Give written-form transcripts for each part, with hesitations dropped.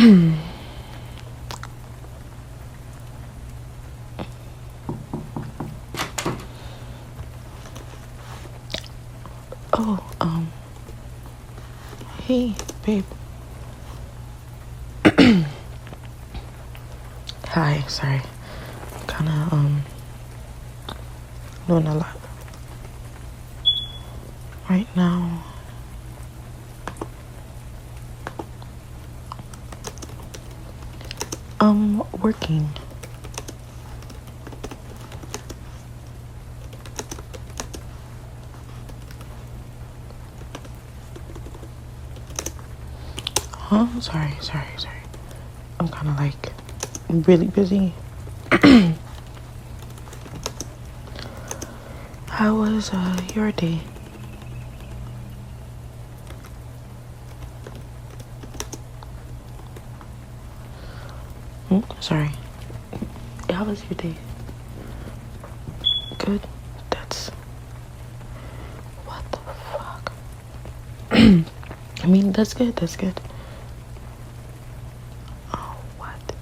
Oh, hey, babe. Hi, sorry. Kinda, doing a lot right now. Working. Huh? Sorry. I'm kinda like really busy. How was, your day? Sorry. How was your day? Good? That's... What the fuck? I mean, that's good. Oh, what?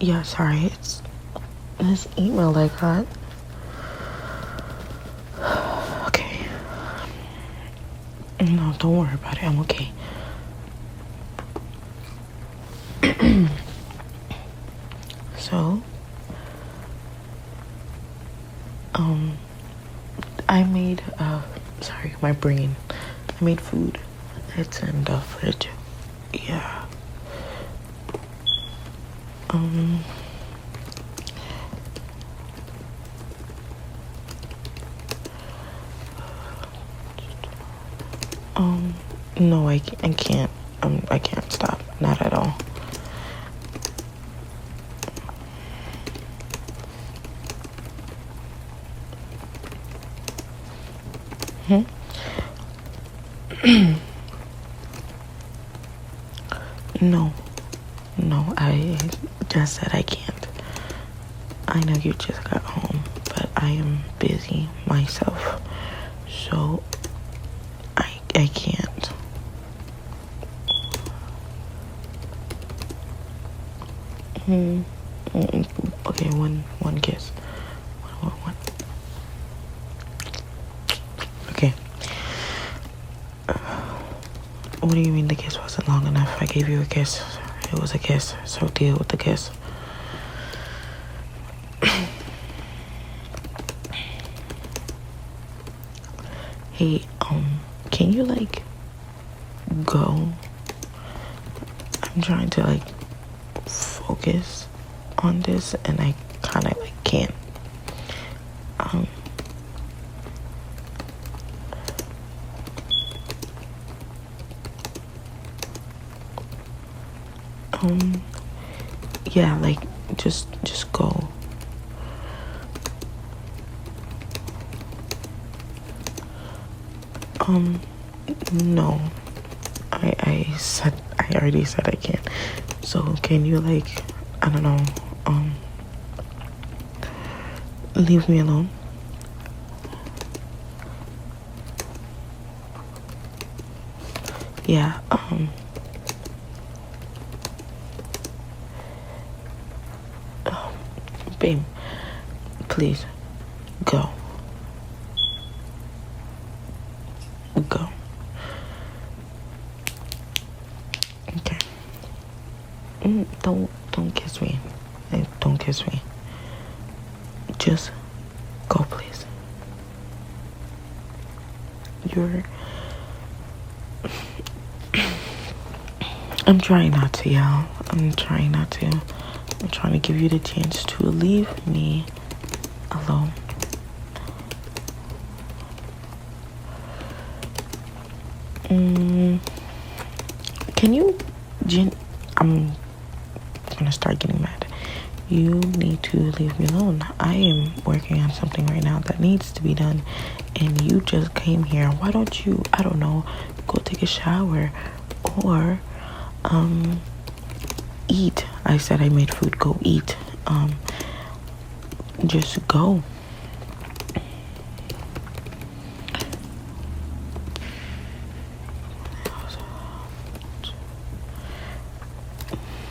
Yeah, sorry. It's this email I got. Okay. No, don't worry about it. I'm okay. So, I made, sorry, my brain. I made food. It's in the fridge. Yeah. No, I can't. I can't stop. Not at all. No, I just said I can't. I know you just got home, but I am busy myself, so I can't. Okay, one kiss. One. Okay. What do you mean the kiss wasn't long enough? I gave you a kiss. It was a kiss, so deal with the kiss. Hey, can you like go? I'm trying to like focus on this and I kind of like can't. Yeah, like just go. No. I already said I can't. So can you like, I don't know, leave me alone? Yeah, babe, please, go. Go. Okay. Don't kiss me. Don't kiss me. Just go, please. I'm trying not to yell. I'm trying to give you the chance to leave me alone. Can you, I'm gonna start getting mad. You need to leave me alone. I am working on something right now that needs to be done, and you just came here. Why don't you, I don't know, go take a shower or eat? I said I made food. Go eat. Just go.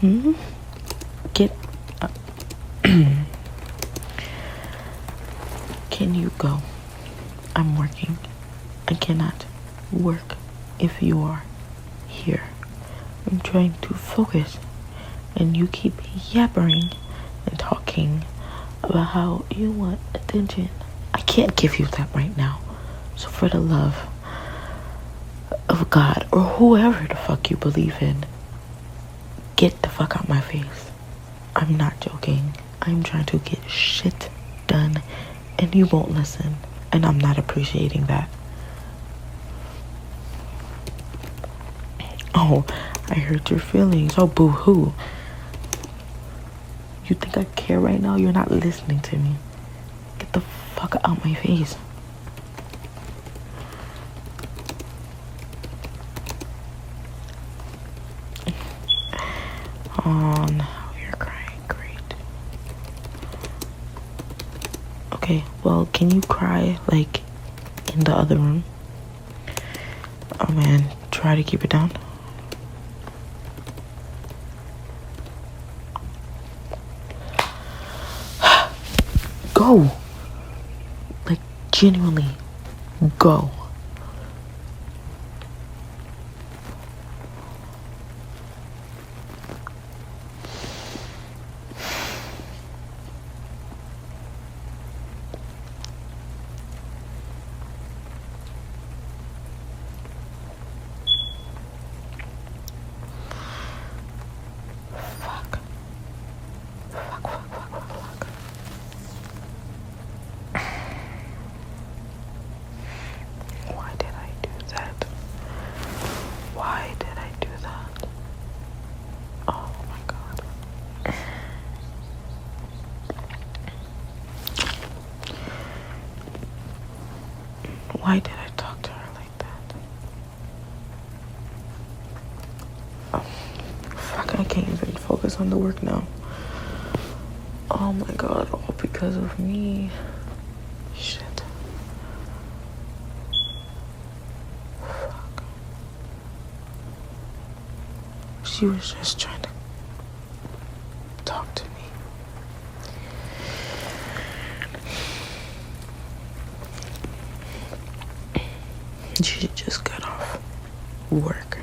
Get up. Can you go? I'm working. I cannot work if you are here. I'm trying to focus, and you keep yappering and talking about how you want attention. I can't give you that right now. So for the love of God or whoever the fuck you believe in, get the fuck out my face. I'm not joking. I'm trying to get shit done, and you won't listen, and I'm not appreciating that. Oh, I hurt your feelings. Oh, boo-hoo. You think I care right now? You're not listening to me. Get the fuck out my face. Oh, now you're crying. Great. Okay, well, can you cry, like, in the other room? Oh, man, try to keep it down. Go. Like, genuinely, go. Why did I talk to her like that? Oh, fuck, I can't even focus on the work now. Oh my god, all because of me. Shit. Fuck. She was just trying to talk to me. She just got off work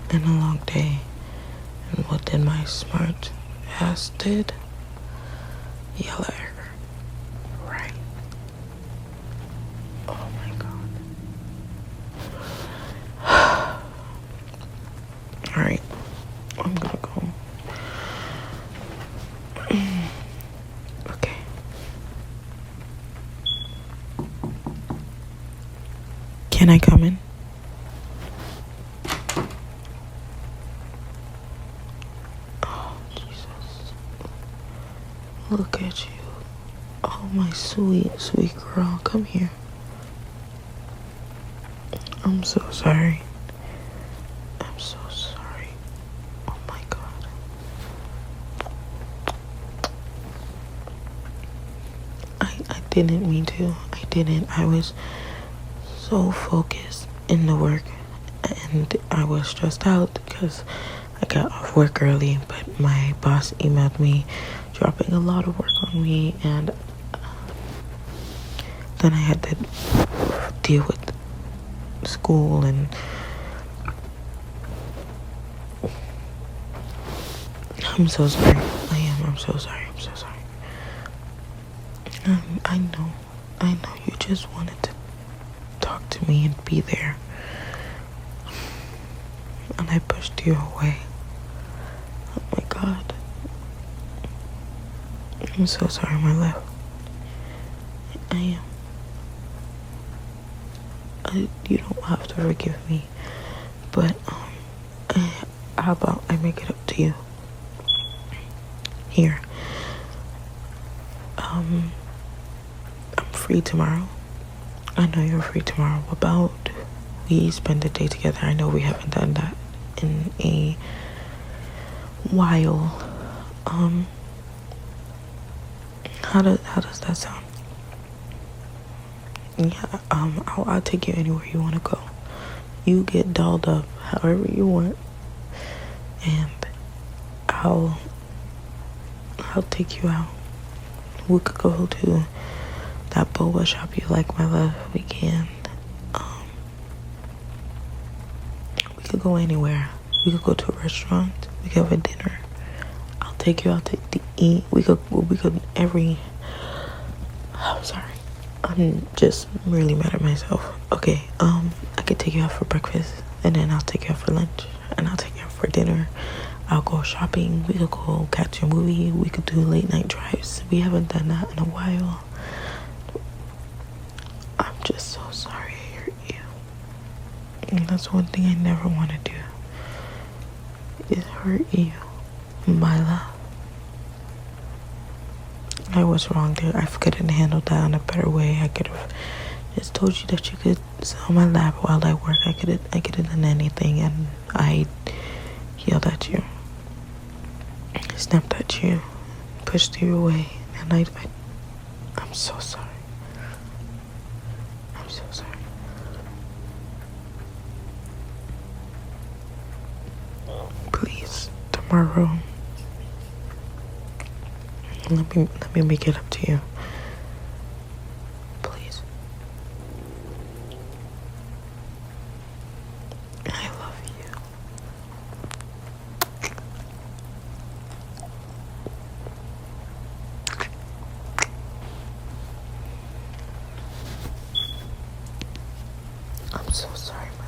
and a long day. And what did my smart ass did? Yell at her. Right. Oh my god. Alright. I'm gonna go. Okay. Can I come in? Oh, Jesus. Look at you. Oh, my sweet, sweet girl. Come here. I'm so sorry. I'm so sorry. Oh, my God. I didn't mean to. I didn't. I was so focused in the work, and I was stressed out because I got off work early, but my boss emailed me dropping a lot of work on me, and then I had to deal with school, and I'm so sorry. I'm so sorry. I'm so sorry. I know you just wanted to talk to me and be there, and I pushed you away. Oh my God. I'm so sorry, my love. I am. You don't have to forgive me, but how about I make it up to you? Here. I'm free tomorrow. I know you're free tomorrow. About we spend the day together. I know we haven't done that in a while. How does that sound? Yeah, I'll take you anywhere you want to go. You get dolled up however you want, and I'll take you out. We could go to that boba shop you like, my love. We can. We could go anywhere. We could go to a restaurant. We could have a dinner. I'll take you out to eat. We could I'm sorry. I'm just really mad at myself. Okay, I could take you out for breakfast, and then I'll take you out for lunch, and I'll take you out for dinner. I'll go shopping. We could go catch a movie. We could do late night drives. We haven't done that in a while. I'm just so sorry I hurt you. And that's one thing I never want to do, is hurt you, my love. I was wrong there. I could have handled that in a better way. I could have just told you that you could sit on my lap while I work. I could have done anything, and I yelled at you, snapped at you, pushed you away, and I'm so sorry. I'm so sorry. Please, tomorrow, let me make it up to you. Please. I love you. I'm so sorry, my